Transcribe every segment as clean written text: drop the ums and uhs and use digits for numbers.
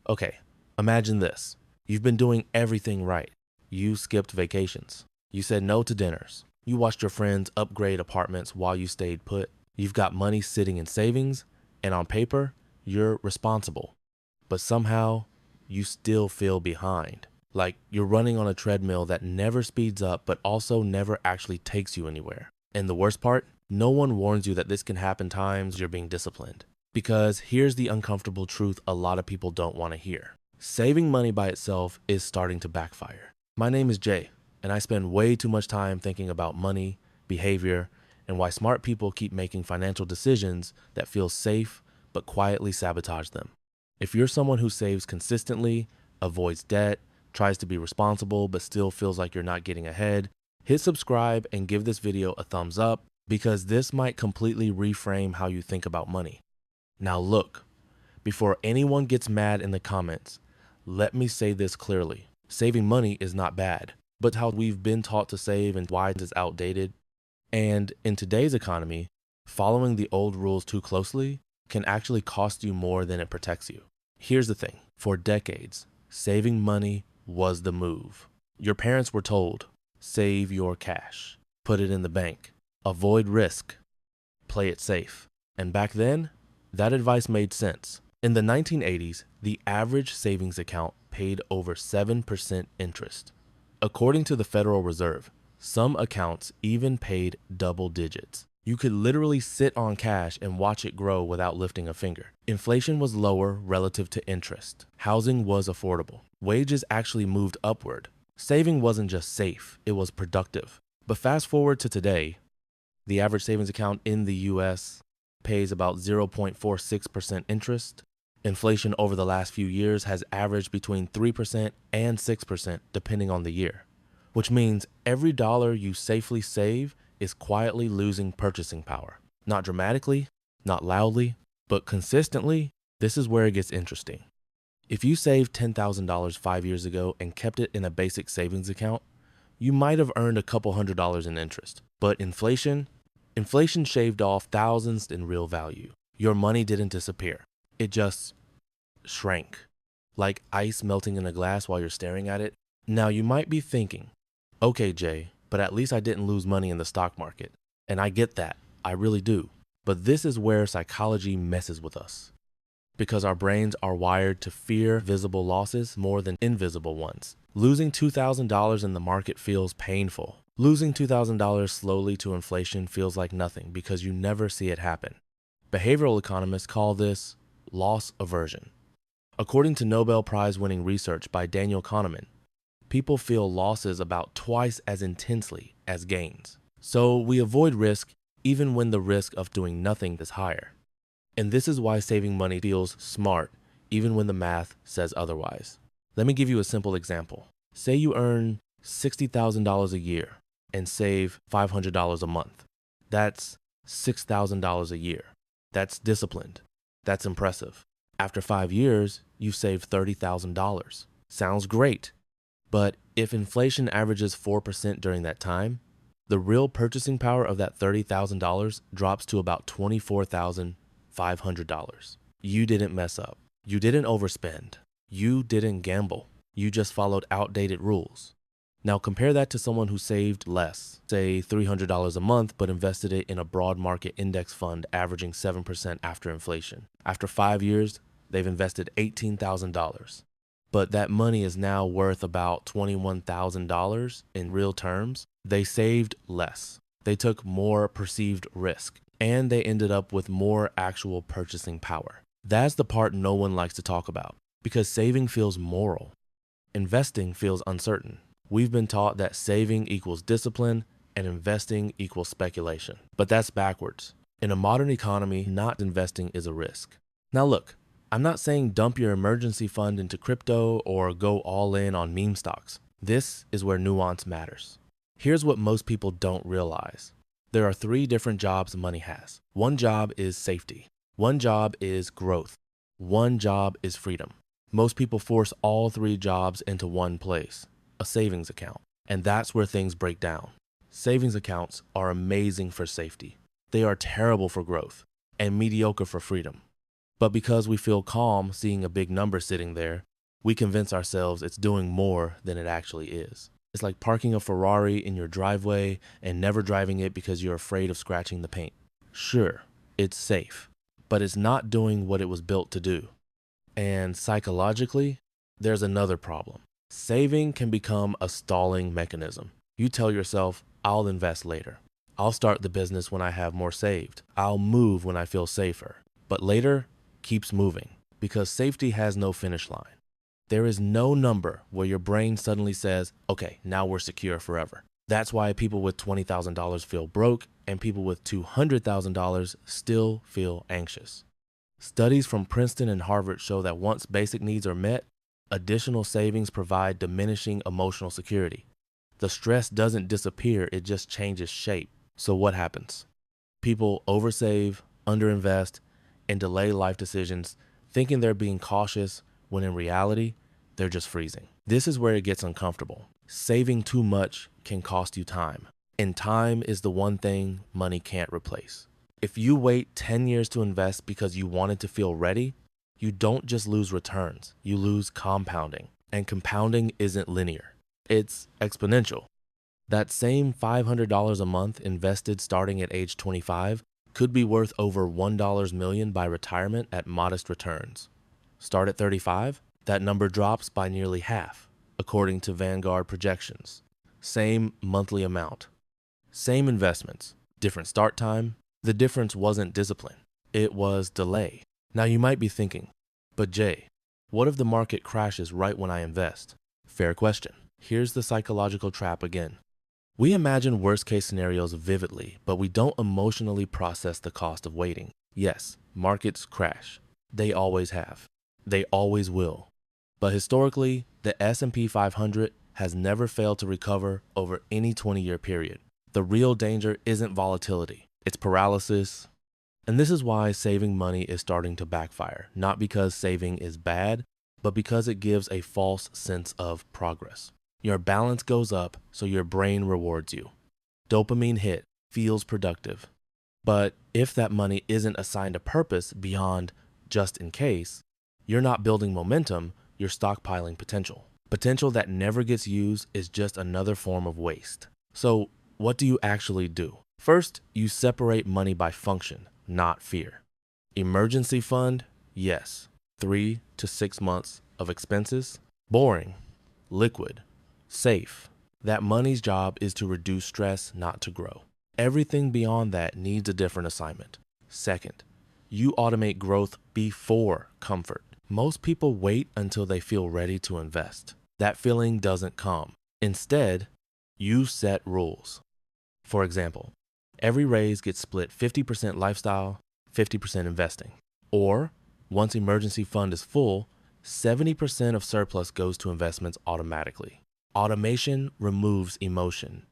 Okay, imagine this. You've been doing everything right. You skipped vacations. You said no to dinners. You watched your friends upgrade apartments while you stayed put. You've got money sitting in savings, and on paper, you're responsible. But somehow, you still feel behind. Like you're running on a treadmill that never speeds up, but also never actually takes you anywhere. And the worst part, no one warns you that this can happen times you're being disciplined. Because here's the uncomfortable truth a lot of people don't want to hear. Saving money by itself is starting to backfire. My name is Jay, and I spend way too much time thinking about money, behavior, and why smart people keep making financial decisions that feel safe but quietly sabotage them. If you're someone who saves consistently, avoids debt, tries to be responsible but still feels like you're not getting ahead, hit subscribe and give this video a thumbs up because this might completely reframe how you think about money. Now look, before anyone gets mad in the comments, let me say this clearly. Saving money is not bad, but how we've been taught to save and why it is outdated. And in today's economy, following the old rules too closely can actually cost you more than it protects you. Here's the thing, for decades, saving money was the move. Your parents were told, save your cash, put it in the bank, avoid risk, play it safe. And back then, that advice made sense. In the 1980s, the average savings account paid over 7% interest. According to the Federal Reserve, some accounts even paid double digits. You could literally sit on cash and watch it grow without lifting a finger. Inflation was lower relative to interest. Housing was affordable. Wages actually moved upward. Saving wasn't just safe, it was productive. But fast forward to today, the average savings account in the US pays about 0.46% interest. Inflation over the last few years has averaged between 3% and 6% depending on the year, which means every dollar you safely save is quietly losing purchasing power. Not dramatically, not loudly, but consistently. This is where it gets interesting. If you saved $10,000 5 years ago and kept it in a basic savings account, you might have earned a couple $100s in interest. But inflation shaved off thousands in real value. Your money didn't disappear. It just shrank, like ice melting in a glass while you're staring at it. Now you might be thinking, okay, Jay, but at least I didn't lose money in the stock market. And I get that, I really do. But this is where psychology messes with us. Because our brains are wired to fear visible losses more than invisible ones. Losing $2,000 in the market feels painful. Losing $2,000 slowly to inflation feels like nothing because you never see it happen. Behavioral economists call this loss aversion. According to Nobel Prize-winning research by Daniel Kahneman, people feel losses about twice as intensely as gains. So we avoid risk even when the risk of doing nothing is higher. And this is why saving money feels smart even when the math says otherwise. Let me give you a simple example. Say you earn $60,000 a year and save $500 a month. That's $6,000 a year. That's disciplined. That's impressive. After 5 years, you've saved $30,000. Sounds great. But if inflation averages 4% during that time, the real purchasing power of that $30,000 drops to about $24,500. You didn't mess up. You didn't overspend. You didn't gamble. You just followed outdated rules. Now compare that to someone who saved less, say $300 a month, but invested it in a broad market index fund averaging 7% after inflation. After 5 years, they've invested $18,000. But that money is now worth about $21,000 in real terms. They saved less. They took more perceived risk, and they ended up with more actual purchasing power. That's the part no one likes to talk about, because saving feels moral. Investing feels uncertain. We've been taught that saving equals discipline and investing equals speculation. But that's backwards. In a modern economy, not investing is a risk. Now look, I'm not saying dump your emergency fund into crypto or go all in on meme stocks. This is where nuance matters. Here's what most people don't realize. There are 3 different jobs money has. One job is safety. One job is growth. One job is freedom. Most people force all 3 jobs into one place, a savings account. And that's where things break down. Savings accounts are amazing for safety. They are terrible for growth and mediocre for freedom. But because we feel calm seeing a big number sitting there, we convince ourselves it's doing more than it actually is. It's like parking a Ferrari in your driveway and never driving it because you're afraid of scratching the paint. Sure, it's safe, but it's not doing what it was built to do. And psychologically, there's another problem. Saving can become a stalling mechanism. You tell yourself, I'll invest later. I'll start the business when I have more saved. I'll move when I feel safer. But later keeps moving because safety has no finish line. There is no number where your brain suddenly says, okay, now we're secure forever. That's why people with $20,000 feel broke and people with $200,000 still feel anxious. Studies from Princeton and Harvard show that once basic needs are met, additional savings provide diminishing emotional security. The stress doesn't disappear, it just changes shape. So what happens? People oversave, underinvest, and delay life decisions, thinking they're being cautious when in reality, they're just freezing. This is where it gets uncomfortable. Saving too much can cost you time, and time is the one thing money can't replace. If you wait 10 years to invest because you wanted to feel ready, you don't just lose returns, you lose compounding. And compounding isn't linear, it's exponential. That same $500 a month invested starting at age 25 could be worth over $1 million by retirement at modest returns. Start at 35, that number drops by nearly half, according to Vanguard projections. Same monthly amount, same investments, different start time. The difference wasn't discipline, it was delay. Now you might be thinking, but Jay, what if the market crashes right when I invest? Fair question. Here's the psychological trap again. We imagine worst-case scenarios vividly, but we don't emotionally process the cost of waiting. Yes, markets crash. They always have. They always will. But historically, the S&P 500 has never failed to recover over any 20-year period. The real danger isn't volatility, it's paralysis. And this is why saving money is starting to backfire, not because saving is bad, but because it gives a false sense of progress. Your balance goes up, so your brain rewards you. Dopamine hit, feels productive. But if that money isn't assigned a purpose beyond just in case, you're not building momentum, you're stockpiling potential. Potential that never gets used is just another form of waste. So what do you actually do? First, you separate money by function, not fear. Emergency fund, yes. 3 to 6 months of expenses, boring. Liquid, safe. That money's job is to reduce stress, not to grow. Everything beyond that needs a different assignment. Second, you automate growth before comfort. Most people wait until they feel ready to invest. That feeling doesn't come. Instead, you set rules. For example, every raise gets split 50% lifestyle, 50% investing. Or, once emergency fund is full, 70% of surplus goes to investments automatically. Automation removes emotion.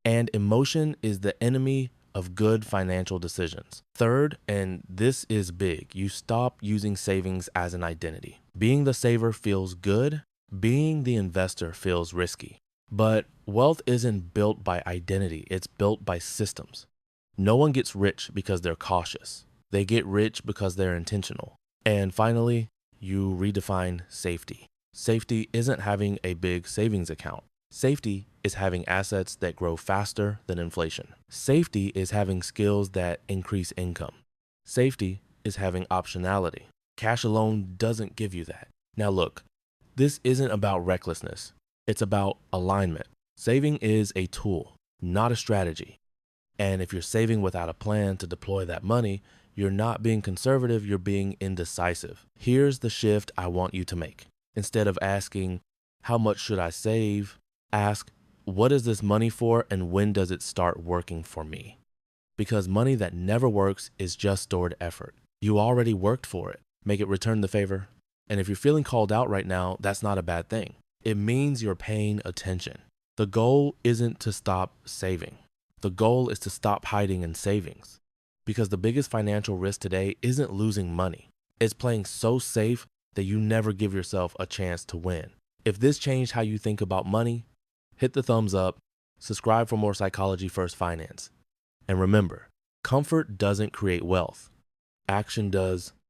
And emotion is the enemy of good financial decisions. Third, and this is big, you stop using savings as an identity. Being the saver feels good. Being the investor feels risky. But wealth isn't built by identity, it's built by systems. No one gets rich because they're cautious. They get rich because they're intentional. And finally, you redefine safety. Safety isn't having a big savings account. Safety is having assets that grow faster than inflation. Safety is having skills that increase income. Safety is having optionality. Cash alone doesn't give you that. Now look, this isn't about recklessness. It's about alignment. Saving is a tool, not a strategy. And if you're saving without a plan to deploy that money, you're not being conservative, you're being indecisive. Here's the shift I want you to make. Instead of asking, how much should I save? Ask, what is this money for and when does it start working for me? Because money that never works is just stored effort. You already worked for it. Make it return the favor. And if you're feeling called out right now, that's not a bad thing. It means you're paying attention. The goal isn't to stop saving. The goal is to stop hiding in savings. Because the biggest financial risk today isn't losing money. It's playing so safe that you never give yourself a chance to win. If this changed how you think about money, hit the thumbs up, subscribe for more Psychology First Finance. And remember, comfort doesn't create wealth. Action does.